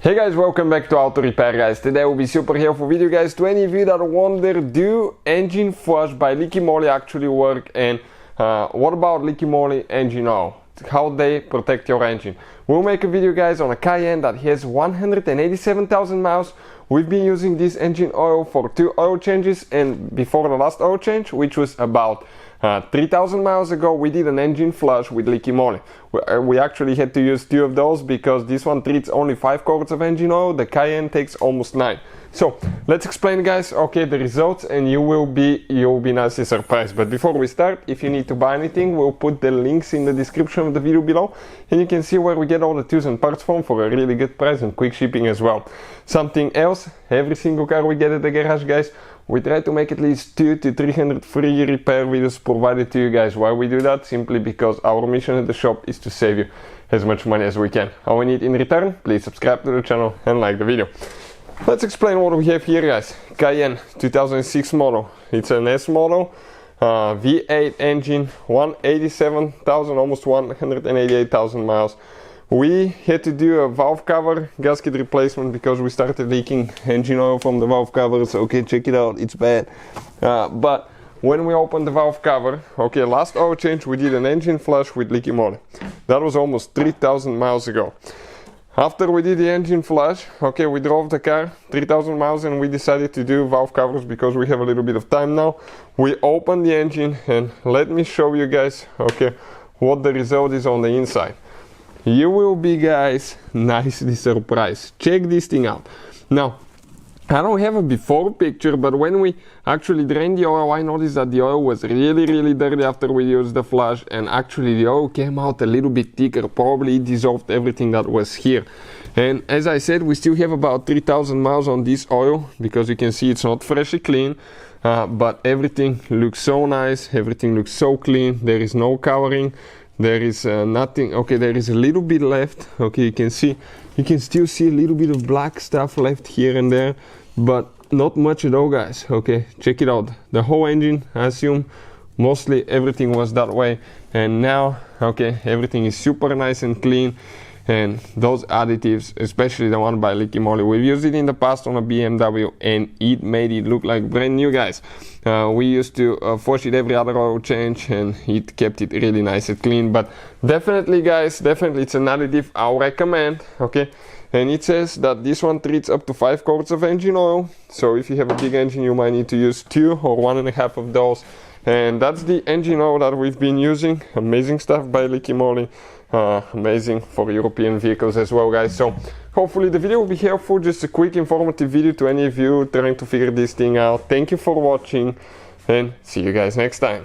Hey guys, welcome back to Auto Repair guys. Today will be super helpful video guys to any of you that wonder, do engine flush by Liqui Moly actually work, and what about Liqui Moly Engine oil? How they protect your engine. We'll make a video guys on a Cayenne that has 187,000 miles. We've been using this engine oil for 2 oil changes, and before the last oil change, which was about 3,000 miles ago, we did an engine flush with Liqui Moly. We actually had to use 2 of those because this one treats only 5 quarts of engine oil, the Cayenne takes almost 9. So let's explain guys, okay, the results, and you'll be nicely surprised. But before we start, if you need to buy anything, we'll put the links in the description of the video below, and you can see where we get all the tools and parts from for a really good price and quick shipping as well. Something else, every single car we get at the garage guys, we try to make at least 200 to 300 free repair videos provided to you guys. Why we do that? Simply because our mission at the shop is to save you as much money as we can. All we need in return, please subscribe to the channel and like the video. Let's explain what we have here guys. Cayenne 2006 model. It's an S model, V8 engine, 187,000, almost 188,000 miles. We had to do a valve cover gasket replacement because we started leaking engine oil from the valve covers. Okay, check it out, it's bad. But when we opened the valve cover, okay, last oil change we did an engine flush with Liqui Moly. That was almost 3,000 miles ago. After we did the engine flush, okay, we drove the car 3,000 miles and we decided to do valve covers because we have a little bit of time now. We opened the engine and let me show you guys, okay, what the result is on the inside. You will be guys nicely surprised. Check this thing out. Now, I don't have a before picture, but when we actually drained the oil, I noticed that the oil was really dirty after we used the flush, and actually the oil came out a little bit thicker. Probably it dissolved everything that was here. And as I said, we still have about 3,000 miles on this oil because you can see it's not freshly clean, but everything looks so nice, everything looks so clean. There is no covering, there is nothing. Okay, there is a little bit left. Okay, you can still see a little bit of black stuff left here and there, but not much at all guys. Okay, check it out. The whole engine, I assume mostly everything was that way, and now okay, everything is super nice and clean. And those additives, especially the one by Liqui Moly, we've used it in the past on a BMW and it made it look like brand new guys. We used to wash it every other oil change and it kept it really nice and clean. But definitely guys, definitely it's an additive I'll recommend, okay. And it says that this one treats up to 5 quarts of engine oil, so if you have a big engine you might need to use 2 or 1.5 of those. And that's the engine oil that we've been using. Amazing stuff by Liqui Moly. Amazing for European vehicles as well guys. So hopefully the video will be helpful. Just a quick informative video to any of you trying to figure this thing out. Thank you for watching and see you guys next time.